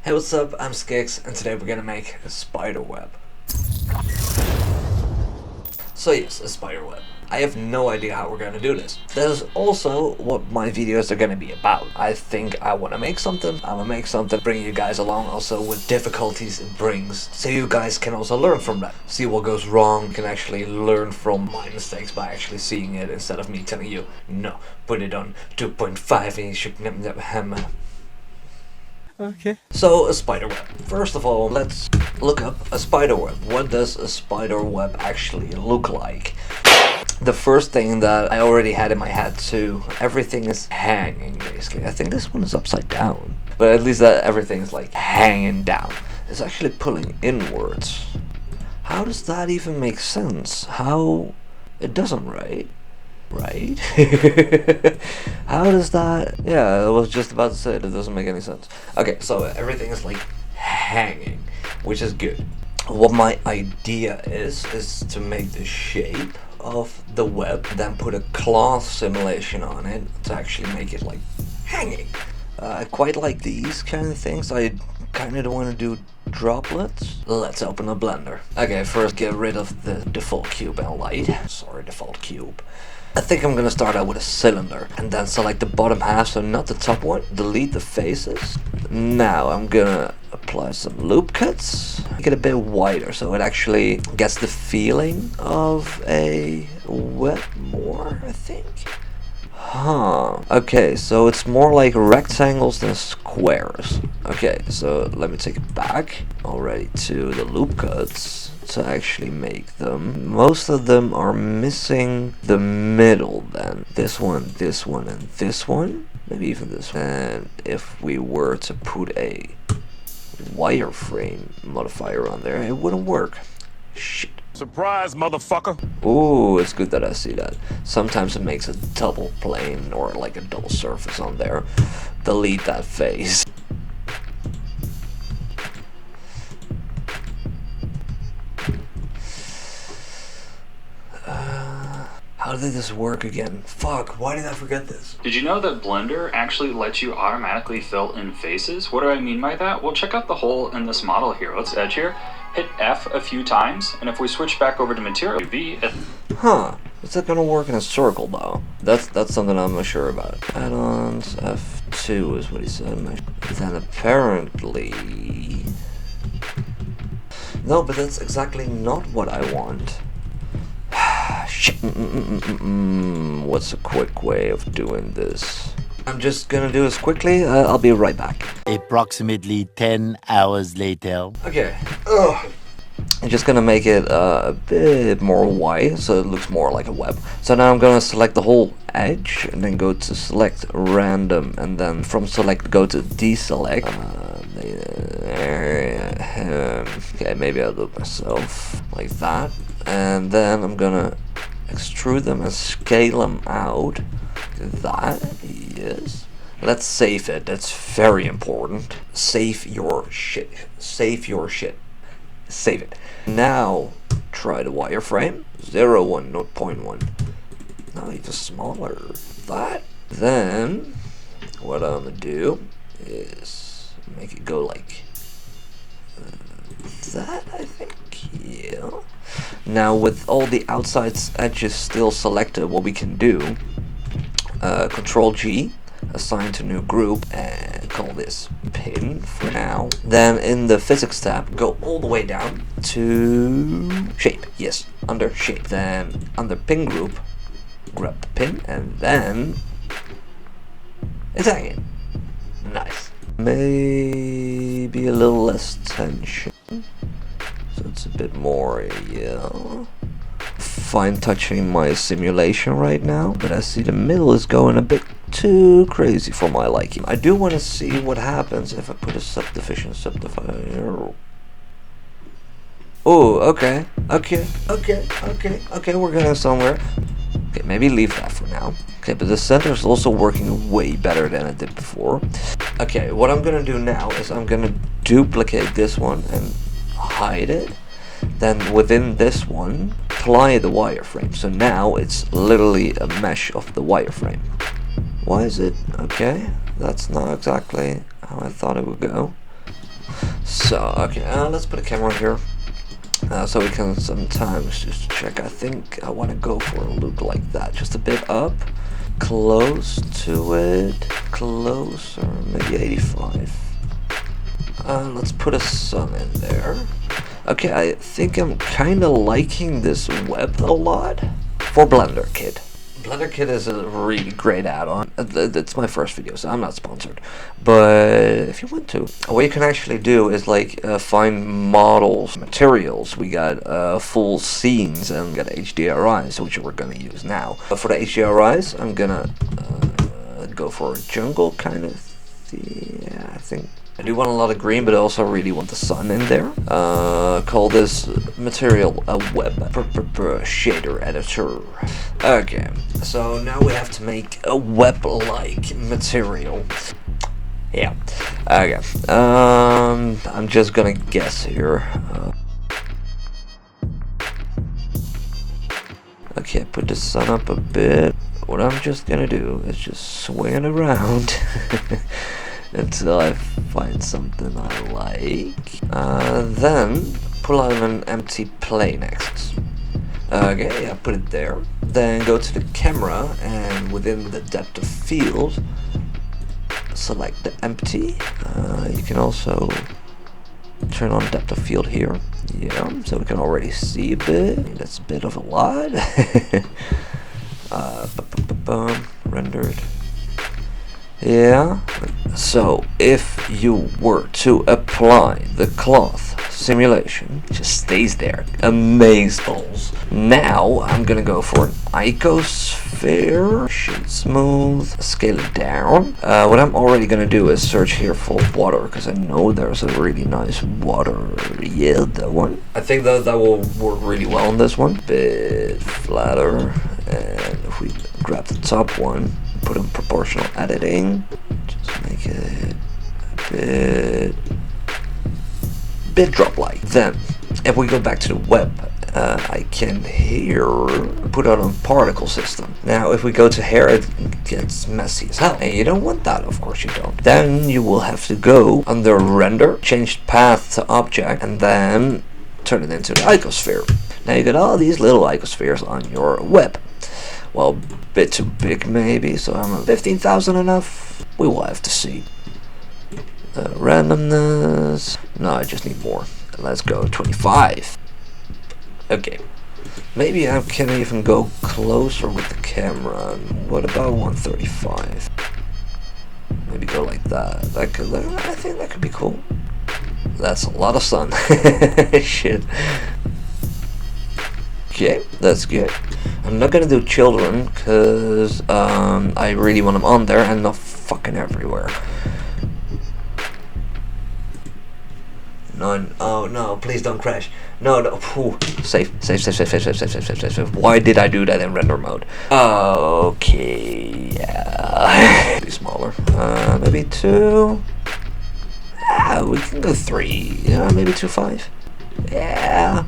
Hey, what's up? I'm SKIX, and today we're gonna make a spider web. So yes, a spider web. I have no idea how we're gonna do this. That is also what my videos are gonna be about. I think I wanna make something. I'm gonna make something, bring you guys along also with difficulties it brings, so you guys can also learn from that. See what goes wrong, you can actually learn from my mistakes by actually seeing it instead of me telling you, no, put it on 2.5 and you should never hammer. Okay. So, a spider web. First of all, let's look up a spider web. What does a spider web actually look like? The first thing that I already had in my head too, everything is hanging basically. I think this one is upside down, but at least that everything is like hanging down. It's actually pulling inwards. How does that even make sense? How? It doesn't, right? Right? How does that? Yeah, I was just about to say it doesn't make any sense. Okay, so everything is like hanging, which is good. What my idea is to make the shape of the web, then put a cloth simulation on it to actually make it like hanging. I quite like these kind of things. I kind of want to do droplets. Let's open a blender. Okay, first get rid of the default cube and light. Sorry, default cube. I think I'm gonna start out with a cylinder and then select the bottom half, so not the top one. Delete the faces. Now I'm gonna apply some loop cuts. Make it a bit wider so it actually gets the feeling of a web more, I think. Huh. Okay, so it's more like rectangles than squares. Okay, so let me take it back already to the loop cuts to actually make them. Most of them are missing the middle then. This one, and this one. Maybe even this one. And if we were to put a wireframe modifier on there, it wouldn't work. Shit. Surprise, motherfucker! Ooh, it's good that I see that. Sometimes it makes a double plane or like a double surface on there. Delete that face. How did this work again? Fuck, why did I forget this? Did you know that Blender actually lets you automatically fill in faces? What do I mean by that? Well, check out the hole in this model here. Let's edge here. Hit F a few times, and if we switch back over to material, V. Huh. Is that gonna work in a circle though? That's something I'm not sure about. Add-ons, F2 is what he said. Then apparently... No, but that's exactly not what I want. Shit. What's a quick way of doing this? I'm just gonna do this quickly. I'll be right back. Approximately 10 hours later. Okay. Ugh. I'm just gonna make it a bit more wide so it looks more like a web. So now I'm gonna select the whole edge and then go to select random, and then from select go to deselect. Okay, maybe I'll do it myself like that, and then I'm gonna extrude them and scale them out. That, yes. Let's save it. That's very important. Save your shit. Save your shit. Save it. Now try the wireframe. 0.1, not 0.1. Now even smaller. That. Then what I'm gonna do is make it go like that, I think. Yeah. Now with all the outside edges still selected, what we can do, Control G, assign to new group, and call this pin for now. Then in the physics tab, go all the way down to shape. Yes, under shape. Then under pin group, grab the pin, and then it's hanging. Nice. Maybe a little less tension, so it's a bit more, yeah. Fine touching my simulation right now, but I see the middle is going a bit too crazy for my liking. I do want to see what happens if I put a subdivision subdivider. Oh, okay, we're getting somewhere. Okay, maybe leave that for now. Okay, but the center is also working way better than it did before. Okay, what I'm gonna do now is I'm gonna duplicate this one and hide it. Then within this one, apply the wireframe. So now it's literally a mesh of the wireframe. Why is it? Okay, that's not exactly how I thought it would go. So, okay, let's put a camera here. So we can sometimes just check. I think I want to go for a look like that. Just a bit up. Close to it. Closer. Maybe 85. Let's put a sun in there. Okay, I think I'm kind of liking this web a lot. For Blender Kit. Blender Kit is a really great add-on. It's my first video, so I'm not sponsored. But if you want to, what you can actually do is like find models, materials. We got full scenes and we got HDRIs, which we're gonna use now. But for the HDRIs, I'm gonna go for a jungle kind of. Yeah, I think. I do want a lot of green, but I also really want the sun in there. Call this material a web shader editor. Okay, so now we have to make a web-like material. Yeah. Okay. I'm just gonna guess here. Okay, put the sun up a bit. What I'm just gonna do is just swing it around. Until I find something I like. Then pull out an empty plane next. Okay, yeah, put it there. Then go to the camera and within the depth of field, select the empty. You can also turn on depth of field here. Yeah, so we can already see a bit. That's a bit of a lot. Rendered. Yeah, so if you were to apply the cloth simulation, it just stays there. Amazeballs. Now I'm gonna go for an icosphere, shade smooth, scale it down. What I'm already gonna do is search here for water, because I know there's a really nice water. Yeah, that one. I think that will work really well on this one. Bit flatter, and if we grab the top one, put in proportional editing, just make it a bit drop-like. Then, if we go back to the web, I can here put out a particle system. Now, if we go to here, it gets messy as hell, and you don't want that, of course you don't. Then you will have to go under render, change path to object, and then turn it into the icosphere. Now you got all these little icospheres on your web. Well, bit too big maybe, so I'm 15,000 enough? We will have to see. Randomness. No, I just need more. Let's go 25. Okay. Maybe I can even go closer with the camera. What about 135? Maybe go like that. I think that could be cool. That's a lot of sun. Shit. Okay, that's good. I'm not gonna do children, because I really want them on there and not fucking everywhere. No, oh no, please don't crash. No, no, ooh. Save. Why did I do that in render mode? Okay, yeah. Be smaller. Maybe 2. Yeah, we can go 3. Yeah, maybe 2.5. Yeah.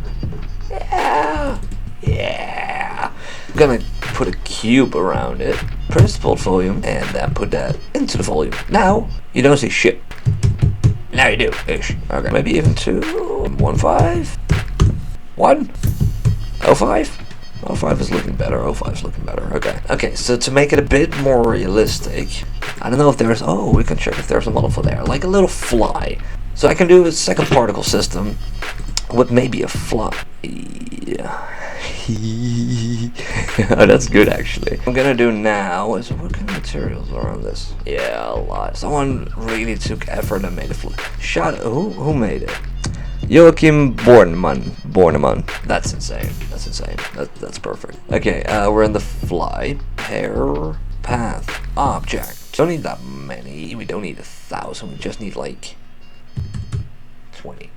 I'm gonna put a cube around it, principled volume, and then put that into the volume. Now, you don't see shit. Now you do, ish. Okay, maybe even 2, 1.5, 1, 0.5. 0.5 is looking better, 0.5 is looking better, okay. Okay, so to make it a bit more realistic, I don't know if there's, we can check if there's a model for there, like a little fly. So I can do a second particle system with maybe a fly. Yeah. Oh, that's good actually. What I'm gonna do now is, what kind of materials are on this? Yeah, a lot. Someone really took effort and made a fly. Who made it? Joachim Bornemann. That's insane. That's insane. That's perfect. Okay, we're in the fly. Hair, path, object. Don't need that many. We don't need 1,000. We just need like 20.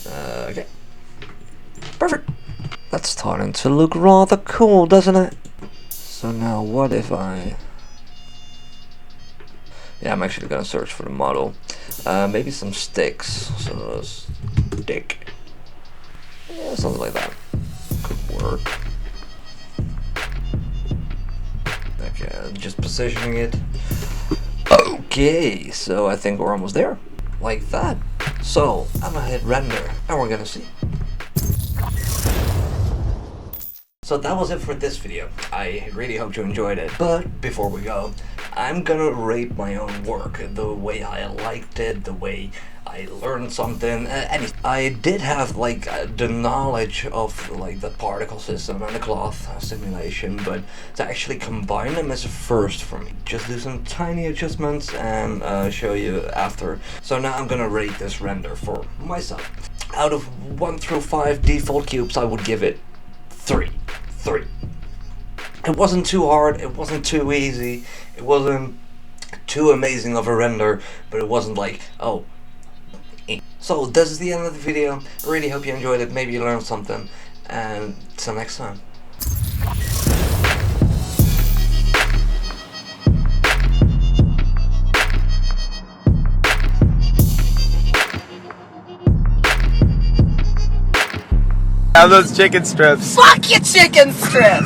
Okay. Perfect. That's starting to look rather cool, doesn't it? So now what if I... Yeah, I'm actually gonna search for the model. Maybe some sticks. So stick. Yeah, something like that. Could work. Okay, just positioning it. Okay, so I think we're almost there. Like that. So I'm gonna hit render and we're gonna see. So that was it for this video. I really hope you enjoyed it. But before we go, I'm gonna rate my own work, the way I liked it, the way I learned something. I did have like the knowledge of like the particle system and the cloth simulation, but to actually combine them is a first for me. Just do some tiny adjustments and show you after. So now I'm gonna rate this render for myself. Out of 1 through 5 default cubes, I would give it 3. It wasn't too hard, it wasn't too easy, it wasn't too amazing of a render, but it wasn't like, oh. So this is the end of the video. I really hope you enjoyed it, maybe you learned something, and till next time. Have those chicken strips. Fuck your chicken strips!